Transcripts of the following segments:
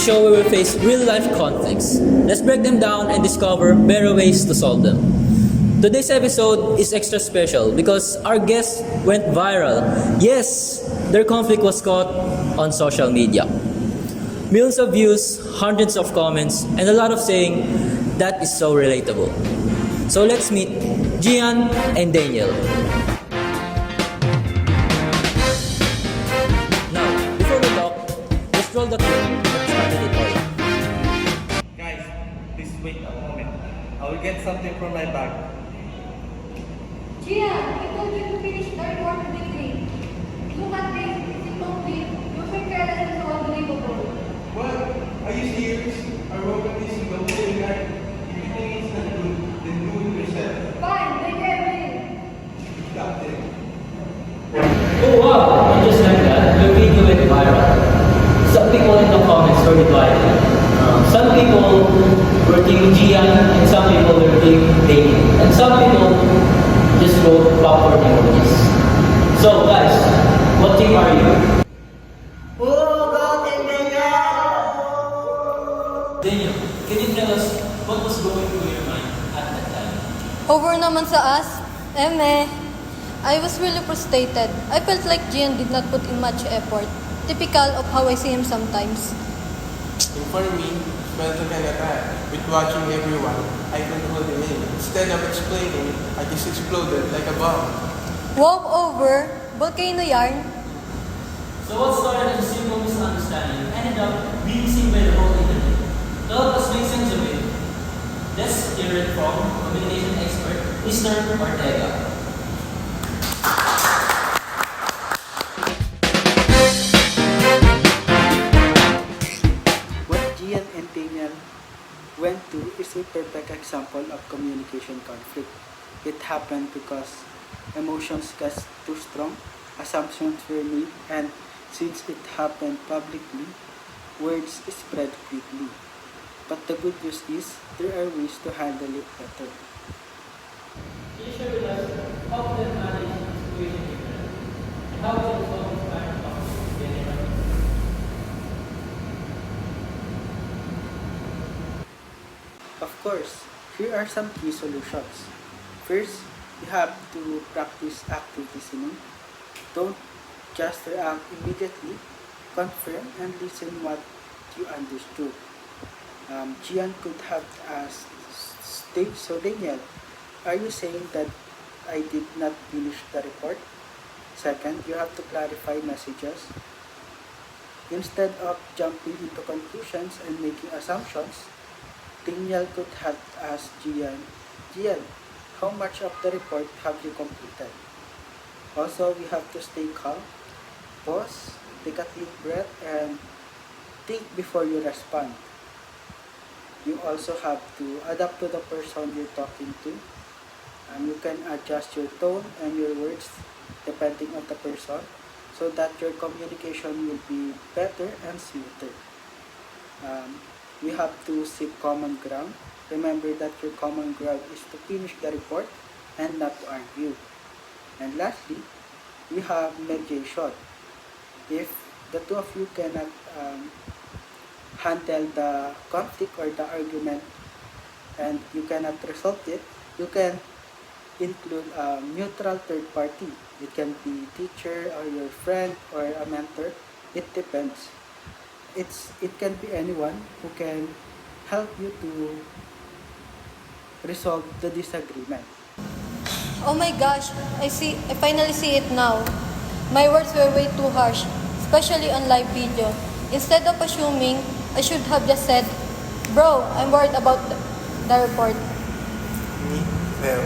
show where we face real-life conflicts. Let's break them down and discover better ways to solve them. Today's episode is extra special because our guest went viral. Yes, their conflict was caught on social media. Millions of views, hundreds of comments, and a lot of saying, that is so relatable. So let's meet Gian and Daniel. Now, before we talk, let's roll the clip that started it all. Guys, please wait a moment. I will get something from my bag. Gia, I told you to finish the report quickly. Look at this, it's incomplete. Your careless is so unbelievable. What? Are you serious? I wrote this in the whole guide. If you think it's not good, then do it yourself. Fine, bring everything. Got it. Oh wow, and just like that, the video went viral. Some people in the comments were divided. Some people were team Gian and some people were team Daniel. And some people just wrote popcorn emojis. So guys, what team are you? Daniel, can you tell us what was going through your mind at that time? Over naman sa us, I was really frustrated. I felt like Gian did not put in much effort. Typical of how I see him sometimes. And for me, felt kind of bad. With watching everyone, I couldn't hold it in. Instead of explaining, I just exploded like a bomb. Walk over, volcano yarn. So what started as a simple misunderstanding ended up being seen by the whole internet. To help us make sense of it, let's hear it from communication expert Mr. Ortega. What Gian and Daniel went through is a perfect example of communication conflict. It happened because emotions got too strong, assumptions were made, and since it happened publicly, words spread quickly. But the good news is, there are ways to handle it better. Can you share with us how to manage the situation differently and how to resolve this kind of conflict generally? Of course, here are some key solutions. First, you have to practice active listening. Don't just react immediately. Confirm and listen what you understood. Gian could have asked, so Daniel, are you saying that I did not finish the report? Second, you have to clarify messages. Instead of jumping into conclusions and making assumptions, Daniel could have asked Gian, how much of the report have you completed? Also, we have to stay calm, pause, take a deep breath, and think before you respond. You also have to adapt to the person you're talking to. You can adjust your tone and your words depending on the person so that your communication will be better and smoother. We have to seek common ground. Remember that your common ground is to finish the report and not to argue. And lastly, we have mediation. If the two of you cannot handle the conflict or the argument and you cannot resolve it, you can include a neutral third party. It can be teacher or your friend or a mentor. It depends. It can be anyone who can help you to resolve the disagreement. Oh my gosh, I finally see it now. My words were way too harsh, especially on live video. Instead of assuming, I should have just said, bro, I'm worried about the report. Me? Well,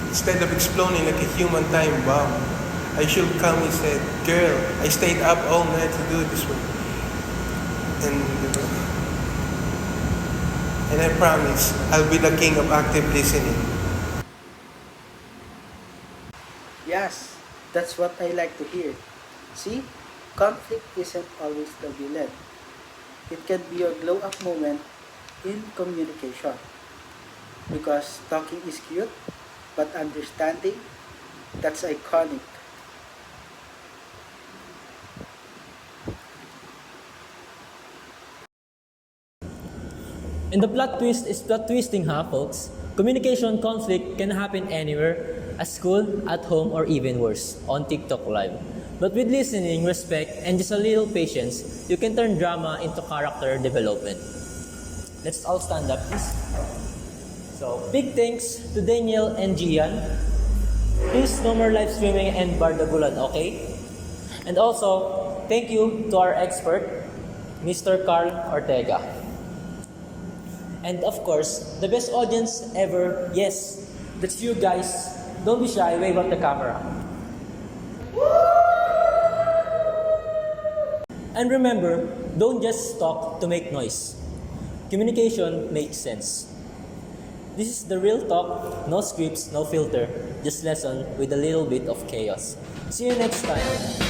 instead of exploding like a human time bomb, I should calmly said, girl, I stayed up all night to do this work. And I promise, I'll be the king of active listening. Yes, that's what I like to hear. See, conflict isn't always the villain. It can be a glow up moment in communication. Because talking is cute, but understanding, that's iconic. And the plot twist is plot twisting, huh, folks? Communication conflict can happen anywhere, at school, at home, or even worse, on TikTok Live. But with listening, respect, and just a little patience, you can turn drama into character development. Let's all stand up, please. So, big thanks to Daniel and Gian. Please, no more live streaming and bardagulan, okay? And also, thank you to our expert, Mr. Carl Ortega. And of course, the best audience ever, yes, that's you guys. Don't be shy, wave at the camera. And remember, don't just talk to make noise. Communication makes sense. This is the real talk, no scripts, no filter, just lesson with a little bit of chaos. See you next time.